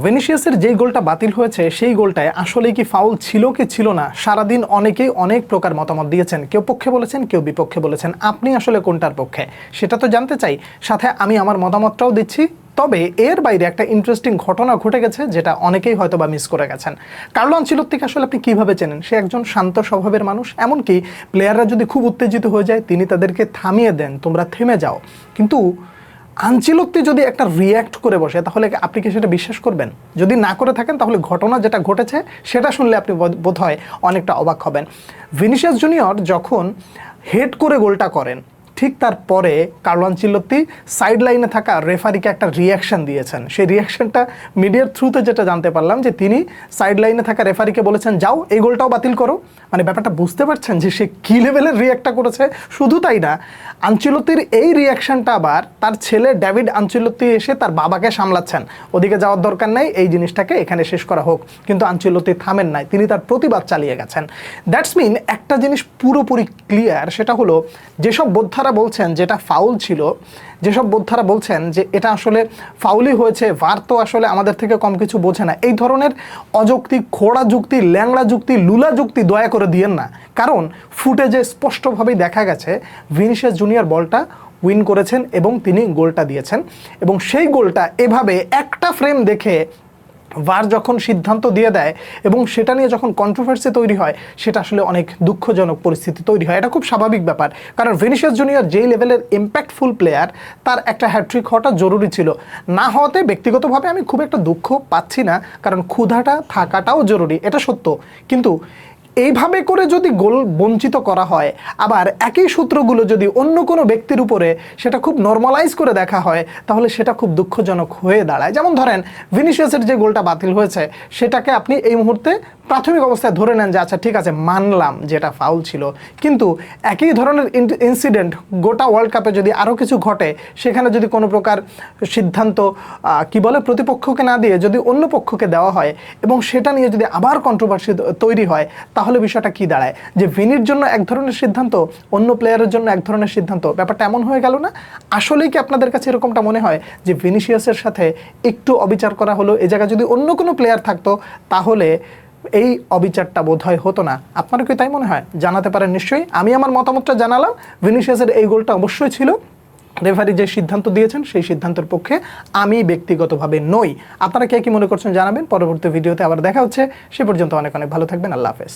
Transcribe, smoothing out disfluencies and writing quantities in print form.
ভিনিসিয়াসের যেই গোলটা বাতিল হয়েছে সেই গোলটায় আসলে কি ফাউল ছিল কি ছিল না, সারাদিন অনেকেই অনেক প্রকার মতামত দিয়েছেন। কেউ পক্ষে বলেছেন, কেউ বিপক্ষে বলেছেন। আপনি আসলে কোনটার পক্ষে সেটা তো জানতে চাই, সাথে আমি আমার মতামতটাও দিচ্ছি। তবে এর বাইরে একটা ইন্টারেস্টিং ঘটনা ঘটে গেছে যেটা অনেকেই হয়তো বা মিস করে গেছেন। কার্লো আনচেলত্তিকে আসলে আপনি কীভাবে চেনেন? সে একজন শান্ত স্বভাবের মানুষ, এমনকি প্লেয়াররা যদি খুব উত্তেজিত হয়ে যায় তিনি তাদেরকে থামিয়ে দেন, তোমরা থেমে যাও। কিন্তু আনচেলত্তি যদি একটা রিয়্যাক্ট করে বসে তাহলে আপনি কি সেটা বিশ্বাস করবেন? যদি না করে থাকেন তাহলে ঘটনা যেটা ঘটেছে সেটা শুনলে আপনি বোধহয় অনেকটা অবাক হবেন। ভিনিসিয়াস জুনিয়র যখন হেড করে গোলটা করেন, ঠিক তারপরে কার্লো আনচেলত্তি সাইড লাইনে থাকা রেফারিকে একটা রিয়াকশন দিয়েছেন। সেই রিয়াকশনটা মিডিয়ার থ্রুতে যেটা জানতে পারলাম যে তিনি সাইড লাইনে থাকা রেফারিকে বলেছেন, যাও এই গোলটাও বাতিল করো। মানে ব্যাপারটা বুঝতে পারছেন যে সে কী লেভেলের রিয়াক্টটা করেছে। শুধু তাই না, আনচেলত্তির এই রিয়াকশনটা আবার তার ছেলে ডেভিড আনচেলত্তি এসে তার বাবাকে সামলাচ্ছেন, ওদিকে যাওয়ার দরকার নাই, এই জিনিসটাকে এখানে শেষ করা হোক। কিন্তু আনচেলত্তি থামেন নাই, তিনি তার প্রতিবাদ চালিয়ে গেছেন। দ্যাটস মিন একটা জিনিস পুরোপুরি ক্লিয়ার, সেটা হলো যেসব বোদ্ধারা বলছেন যেটা ফাউল ছিল, যেসব বোদ্ধারা বলছেন যে এটা আসলে ফাউলই হয়েছে, ভার তো আসলে আমাদের থেকে কম কিছু বোঝে না, এই ধরনের অযৌক্তিক খোড়া যুক্তি, ল্যাংড়া যুক্তি, লুলা যুক্তি দয়া করে দিয়েন না। কারণ ফুটেজে স্পষ্টভাবেই দেখা গেছে ভিনিসিয়াস জুনিয়র বলটা উইন করেছেন এবং তিনি গোলটা দিয়েছেন। এবং সেই গোলটা এভাবে একটা ফ্রেম দেখে ভার যখন সিদ্ধান্ত দিয়ে দেয় এবং সেটা নিয়ে যখন কন্ট্রোভার্সি তৈরি হয়, সেটা আসলে অনেক দুঃখজনক পরিস্থিতি তৈরি হয়। এটা খুব স্বাভাবিক ব্যাপার, কারণ ভিনিসিয়াস জুনিয়র যেই লেভেলের ইম্প্যাক্টফুল প্লেয়ার, তার একটা হ্যাট্রিক হওয়াটা জরুরি ছিল। না হওয়াতে ব্যক্তিগতভাবে আমি খুব একটা দুঃখ পাচ্ছি না, কারণ ক্ষুধাটা থাকাটাও জরুরি, এটা সত্য। কিন্তু এইভাবে করে যদি গোল বঞ্চিত করা হয়, আবার একই সূত্রগুলো যদি অন্য কোনো ব্যক্তির উপরে সেটা খুব নর্মালাইজ করে দেখা হয়, তাহলে সেটা খুব দুঃখজনক হয়ে দাঁড়ায়। যেমন ধরেন ভিনিসিয়াসের যে গোলটা বাতিল হয়েছে সেটাকে আপনি এই মুহূর্তে প্রাথমিক অবস্থায় ধরে নেন যে আচ্ছা ঠিক আছে, মানলাম যেটা ফাউল ছিল, কিন্তু একই ধরনের ইনসিডেন্ট গোটা ওয়ার্ল্ড কাপে যদি আরও কিছু ঘটে, সেখানে যদি কোনো প্রকার সিদ্ধান্ত প্রতিপক্ষকে না দিয়ে যদি অন্য পক্ষকে দেওয়া হয় এবং সেটা নিয়ে যদি আবার কন্ট্রোভার্সি তৈরি হয়, তাহলে বিষয়টা কি দাঁড়ায় যে ভিনির জন্য এক ধরনের সিদ্ধান্ত, অন্য প্লেয়ারের জন্য এক ধরনের সিদ্ধান্ত। ব্যাপারটা এমন হয়ে গেল না? আসলেই কি আপনাদের কাছে এরকমটা মনে হয় যে ভিনিসিয়াসের সাথে একটু অবিচার করা হলো? এই জায়গায় যদি অন্য কোনো প্লেয়ার থাকতো তাহলে এই অবিচারটা বোধহয় হতো না। আপনারা কি তাই মনে হয়? জানাতে পারেন নিশ্চয়ই। আমি আমার মতামতটা জানালাম। ভিনিসিয়াসের এই গোলটা অবশ্যই ছিল, রেফারি যে সিদ্ধান্ত দিয়েছেন সেই সিদ্ধান্তের পক্ষে আমি ব্যক্তিগতভাবে নই। আপনারা কে কি মনে করছেন জানাবেন। পরবর্তী ভিডিওতে আবার দেখা হচ্ছে, সে পর্যন্ত অনেক অনেক ভালো থাকবেন। আল্লাহ হাফেজ।